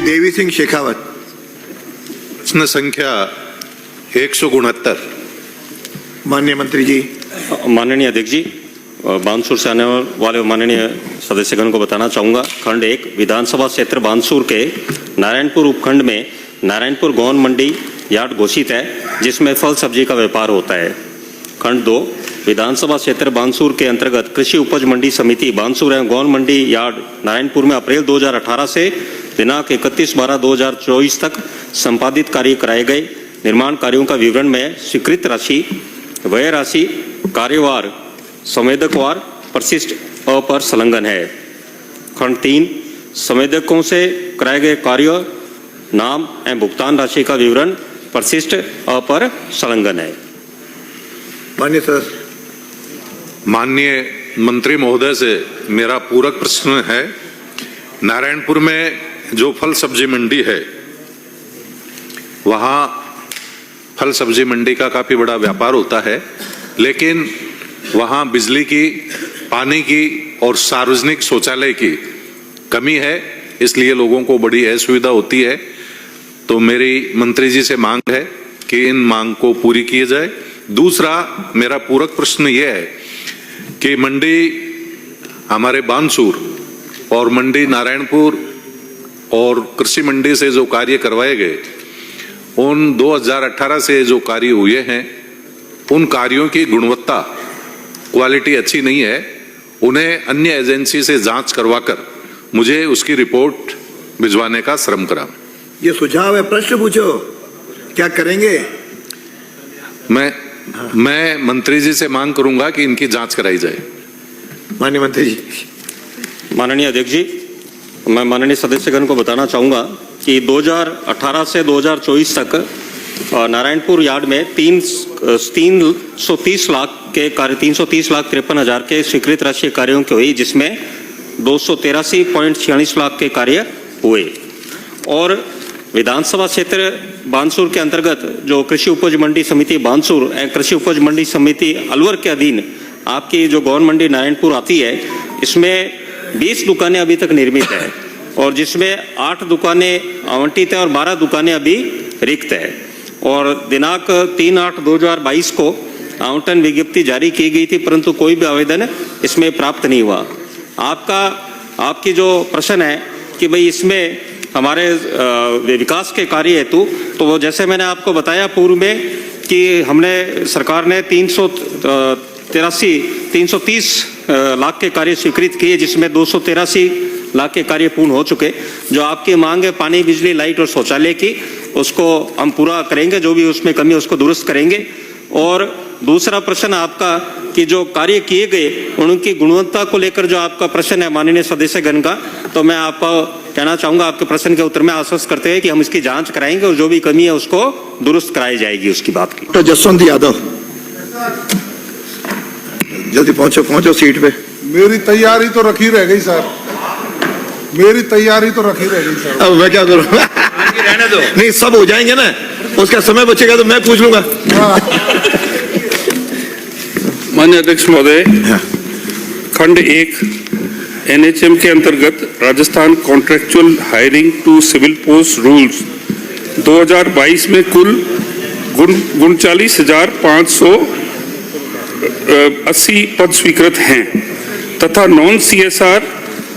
देवी सिंह शेखावत। प्रश्न संख्या 169। माननीय मंत्री जी। माननीय अध्यक्ष जी, बानसूर से आने वाले माननीय सदस्यगण को बताना चाहूँगा, खंड 1 विधानसभा क्षेत्र बानसूर के नारायणपुर उपखंड में नारायणपुर गौन मंडी यार्ड घोषित है, जिसमें फल सब्जी का व्यापार होता है। खंड 2 विधानसभा क्षेत्र बानसूर के अंतर्गत कृषि उपज मंडी समिति बानसूर एवं गौन मंडी यार्ड नारायणपुर में अप्रैल 2018 से दिनांक 31/12/2024 तक संपादित कार्य कराए गए निर्माण कार्यों का विवरण में स्वीकृत राशि, व्यय राशि, कार्यवार, संवेदकवार, परिशिष्ट अ पर संलग्न है। खंड 3 संवेदकों से कराए गए कार्य, नाम एवं भुगतान राशि का विवरण परिशिष्ट अ पर संलग्न है। माननीय सदस्य। माननीय मंत्री महोदय से मेरा पूरक प्रश्न है, नारायणपुर में जो फल सब्जी मंडी है, वहाँ फल सब्जी मंडी का काफी बड़ा व्यापार होता है, लेकिन वहाँ बिजली की, पानी की और सार्वजनिक शौचालय की कमी है, इसलिए लोगों को बड़ी असुविधा होती है। तो मेरी मंत्री जी से मांग है कि इन मांग को पूरी किए जाए। दूसरा मेरा पूरक प्रश्न यह है कि मंडी हमारे बानसूर और मंडी नारायणपुर और कृषि मंडी से जो कार्य करवाए गए, उन 2018 से जो कार्य हुए हैं, उन कार्यों की गुणवत्ता, क्वालिटी अच्छी नहीं है। उन्हें अन्य एजेंसी से जांच करवाकर मुझे उसकी रिपोर्ट भिजवाने का श्रम करा। ये सुझाव है, प्रश्न पूछो, क्या करेंगे? मैं मंत्री जी से मांग करूंगा कि इनकी जांच कराई जाए। माननीय मंत्री जी। माननीय अध्यक्ष जी, मैं माननीय सदस्यगण को बताना चाहूँगा कि 2018 से 2024 तक नारायणपुर यार्ड में 330 लाख के कार्य, 330 लाख 53 हजार के स्वीकृत राशि कार्यों की हुई, जिसमें 283.46 लाख के कार्य हुए। और विधानसभा क्षेत्र बानसूर के अंतर्गत जो कृषि उपज मंडी समिति बानसूर एवं कृषि उपज मंडी समिति अलवर के अधीन आपकी जो गौन मंडी नारायणपुर आती है, इसमें 20 दुकानें अभी तक निर्मित है, और जिसमें 8 दुकानें आवंटित है और 12 दुकानें अभी रिक्त है। और दिनांक 3/8/2022 को आवंटन विज्ञप्ति जारी की गई थी, परंतु कोई भी आवेदन इसमें प्राप्त नहीं हुआ। आपकी जो प्रश्न है कि भाई इसमें हमारे विकास के कार्य हेतु, तो वो जैसे मैंने आपको बताया पूर्व में कि हमने सरकार ने 330 लाख के कार्य स्वीकृत किए, जिसमें 283 लाख के कार्य पूर्ण हो चुके। जो आपकी मांग है पानी, बिजली, लाइट और शौचालय की, उसको हम पूरा करेंगे, जो भी उसमें कमी है उसको दुरुस्त करेंगे। और दूसरा प्रश्न आपका कि जो कार्य किए गए उनकी गुणवत्ता को लेकर जो आपका प्रश्न है माननीय सदस्यगण का, तो मैं आपको कहना चाहूँगा, आपके प्रश्न के उत्तर में आश्वस्त करते हैं कि हम इसकी जांच कराएंगे और जो भी कमी है उसको दुरुस्त कराई जाएगी, उसकी बात की। डॉक्टर जसवंत यादव, जल्दी पहुंचो सीट पे। मेरी तैयारी तो रखी रह गई सर, मेरी तैयारी तो रखी रह गई सर। अब मैं क्या करूं? रहने दो। नहीं, सब हो जाएंगे ना, उसका समय बचेगा तो मैं पूछ लूंगा। माननीय अध्यक्ष महोदय, खंड 1 NHM के अंतर्गत Rajasthan contractual hiring to civil post rules 2022 में कुल 39,580 पद स्वीकृत हैं तथा नॉन CSR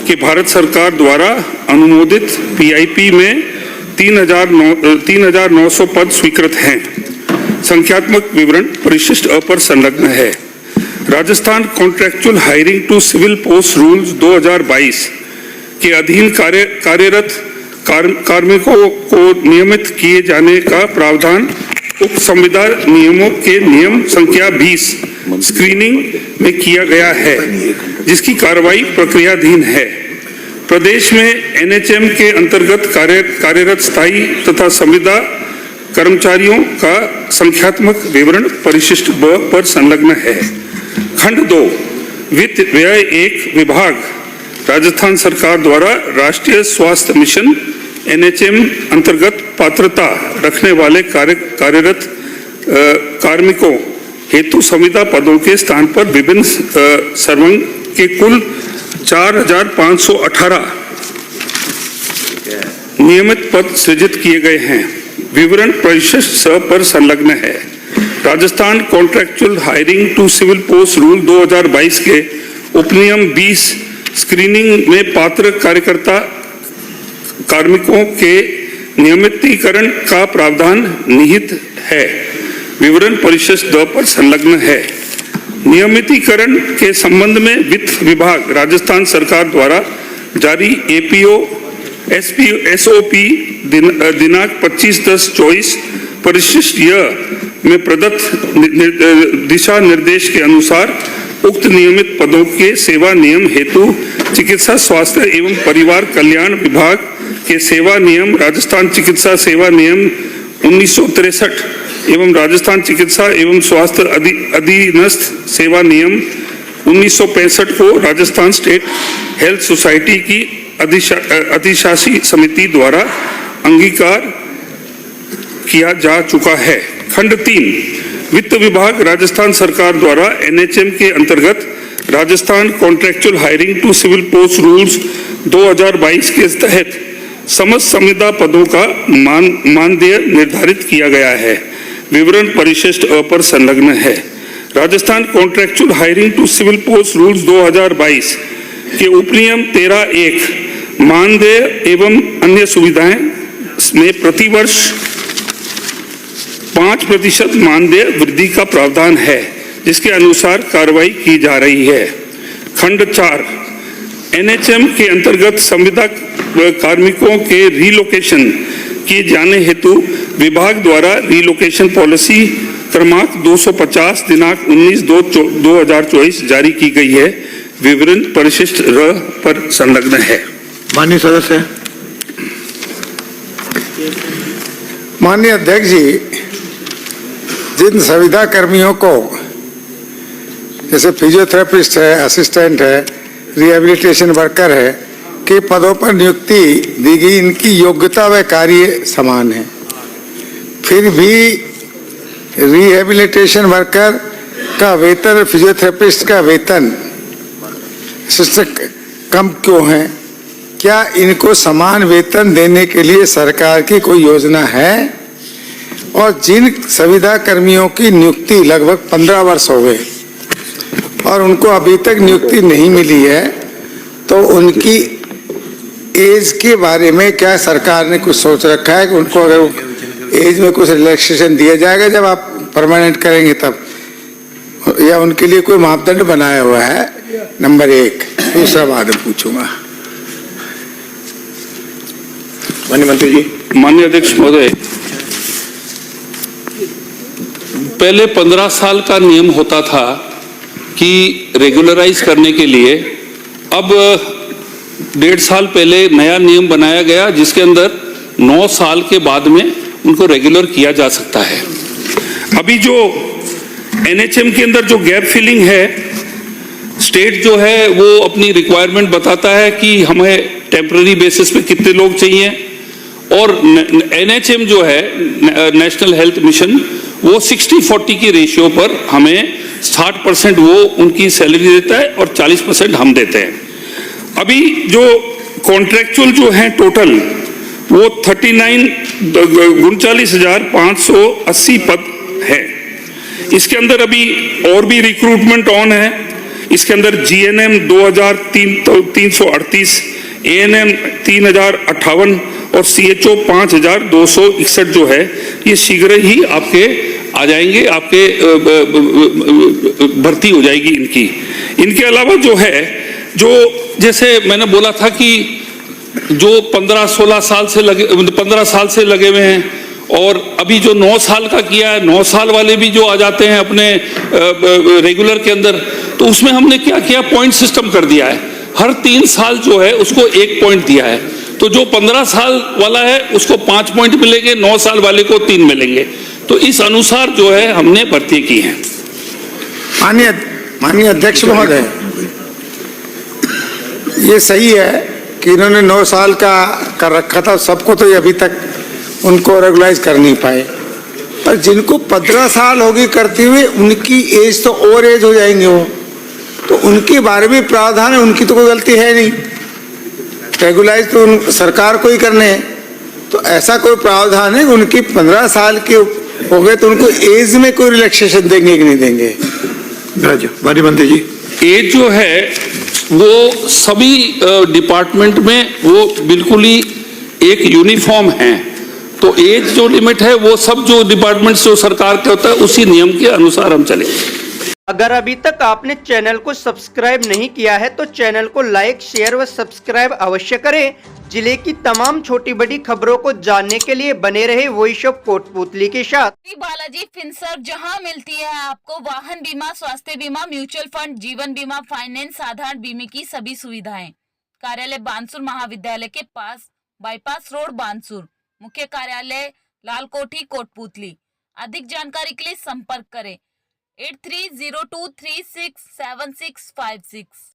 के भारत सरकार द्वारा अनुमोदित PIP में 3,900 पद स्वीकृत हैं। संख्यात्मक विवरण परिशिष्ट अ पर संलग्न है। Rajasthan contractual hiring to civil post rules 2022 के अधीन कार्यरत कार्मिकों को नियमित किए जाने का प्रावधान उप संविदा नियमों के नियम संख्या 20 स्क्रीनिंग में किया गया है, जिसकी कार्रवाई प्रक्रियाधीन है। प्रदेश में NHM के अंतर्गत कार्यरत स्थायी तथा संविदा कर्मचारियों का संख्यात्मक विवरण परिशिष्ट ब पर संलग्न है। खंड 2 वित्त व्यय 1 विभाग राजस्थान सरकार द्वारा राष्ट्रीय स्वास्थ्य मिशन NHM अंतर्गत पात्रता रखने वाले कार्यरत कार्मिकों हेतु संविदा पदों के स्थान पर विभिन्न सर्वंग के कुल 4,518 नियमित पद सृजित किए गए हैं। विवरण परिशिष्ट 6 पर संलग्न है। Rajasthan contractual hiring to civil post rule 2022 के उपनियम 20 स्क्रीनिंग में पात्र कार्यकर्ता कार्मिकों के नियमितीकरण का प्रावधान निहित है। विवरण परिशिष्ट 2 पर संलग्न है। नियमितीकरण के संबंध में वित्त विभाग राजस्थान सरकार द्वारा जारी एपीओ एसओपी दिनांक 25/10/24 परिशिष्ट में प्रदत्त दिशा निर्देश के अनुसार उक्त नियमित पदों के सेवा नियम हेतु चिकित्सा स्वास्थ्य एवं परिवार कल्याण विभाग के सेवा नियम राजस्थान चिकित्सा सेवा नियम 1963 एवं राजस्थान चिकित्सा एवं स्वास्थ्य अधीनस्थ सेवा नियम 1965 को राजस्थान स्टेट हेल्थ सोसाइटी की अधिशासी समिति द्वारा अंगीकार किया जा चुका है। खंड 3 वित्त विभाग राजस्थान सरकार द्वारा एनएचएम के अंतर्गत Rajasthan contractual hiring to civil post rules 2022 के तहत समस्त संविदा पदों का मानदेय निर्धारित किया गया है। विवरण परिशिष्ट अ पर संलग्न है। Rajasthan contractual hiring to civil post rules 2022 के उपनियम 13(1) मानदेय एवं अन्य सुविधाएं में प्रतिवर्ष 5% मानदेय वृद्धि का प्रावधान है, जिसके अनुसार कार्रवाई की जा रही है। खंड 4 एनएचएम के अंतर्गत संविदा कार्मिकों के रिलोकेशन किए जाने हेतु विभाग द्वारा रिलोकेशन पॉलिसी क्रमांक 250 दिनांक 19/2/2024 जारी की गई है। विवरण परिशिष्ट र पर संलग्न है। माननीय सदस्य। माननीय अध्यक्ष जी, जिन संविदा कर्मियों को जैसे फिजियोथेरेपिस्ट है, असिस्टेंट है, रिहेबिलिटेशन वर्कर है के पदों पर नियुक्ति दी गई, इनकी योग्यता व कार्य समान है, फिर भी रिहेबिलिटेशन वर्कर का वेतन, फिजियोथेरेपिस्ट का वेतन इससे कम क्यों है? क्या इनको समान वेतन देने के लिए सरकार की कोई योजना है? और जिन संविदा कर्मियों की नियुक्ति लगभग 15 वर्ष हो गए और उनको अभी तक नियुक्ति नहीं मिली है, तो उनकी एज के बारे में क्या सरकार ने कुछ सोच रखा है कि उनको अगर एज में कुछ रिलैक्सेशन दिया जाएगा जब आप परमानेंट करेंगे तब, या उनके लिए कोई मापदंड बनाया हुआ है? नंबर 1। दूसरा बाद में पूछूंगा। माननीय मंत्री जी। माननीय अध्यक्ष महोदय, पहले 15 साल का नियम होता था कि रेगुलराइज करने के लिए, अब 1.5 साल पहले नया नियम बनाया गया जिसके अंदर 9 साल के बाद में उनको रेगुलर किया जा सकता है। अभी जो एनएचएम के अंदर जो गैप फिलिंग है, स्टेट जो है वो अपनी रिक्वायरमेंट बताता है कि हमें टेम्पररी बेसिस पे कितने लोग चाहिए, और एनएचएम जो है नेशनल हेल्थ मिशन वो 60-40 की रेशियो पर हमें 60% वो उनकी सैलरी देता है और 40% हम देते हैं। अभी जो कॉन्ट्रैक्चुअल जो है टोटल वो 39,580 पद है। इसके अंदर अभी और भी रिक्रूटमेंट ऑन है। इसके अंदर जीएनएम 2,338, एएनएम 3,058 और सीएचओ 5,261 जो है ये शीघ्र ही आपके आ जाएंगे, आपके भर्ती हो जाएगी इनकी। इनके अलावा जो है, जो जैसे मैंने बोला था कि जो 15-16 साल से लगे, 15 साल से लगे हुए हैं, और अभी जो 9 साल का किया है, 9 साल वाले भी जो आ जाते हैं अपने रेगुलर के अंदर, तो उसमें हमने क्या किया, पॉइंट सिस्टम कर दिया है। हर 3 साल जो है उसको 1 पॉइंट दिया है, तो जो 15 साल वाला है उसको 5 पॉइंट मिलेंगे, 9 साल वाले को 3 मिलेंगे। तो इस अनुसार जो है हमने भर्ती की है। माननीय अध्यक्ष महोदय, ये सही है कि इन्होंने 9 साल का कर रखा था सबको, तो ये अभी तक उनको रेगुलाइज कर नहीं पाए, पर जिनको 15 साल होगी करते हुए उनकी एज तो ओवर एज हो जाएंगे वो, तो उनके बारे में प्रावधान है, उनकी तो कोई गलती है नहीं, रेगुलाइज तो सरकार को ही करने हैं। तो ऐसा कोई प्रावधान है उनकी 15 साल की हो गए तो उनको एज में कोई रिलैक्सेशन देंगे कि नहीं देंगे? वाणी मंत्री जी, एज जो है वो सभी डिपार्टमेंट में वो बिल्कुल ही एक यूनिफॉर्म है। तो एज जो लिमिट है वो सब जो डिपार्टमेंट्स जो सरकार के होता है उसी नियम के अनुसार हम चलेंगे। अगर अभी तक आपने चैनल को सब्सक्राइब नहीं किया है तो चैनल को लाइक, शेयर व सब्सक्राइब अवश्य करें। जिले की तमाम छोटी बड़ी खबरों को जानने के लिए बने रहे वॉइस ऑफ कोटपुतली के साथ। बालाजी फिनसर्व, जहां मिलती है आपको वाहन बीमा, स्वास्थ्य बीमा, म्यूचुअल फंड, जीवन बीमा, फाइनेंस, साधारण बीमे की सभी सुविधाएं। कार्यालय बानसूर महाविद्यालय के पास, बाईपास रोड बानसूर। मुख्य कार्यालय लालकोठी कोटपुतली। अधिक जानकारी के लिए संपर्क करें 8302367656।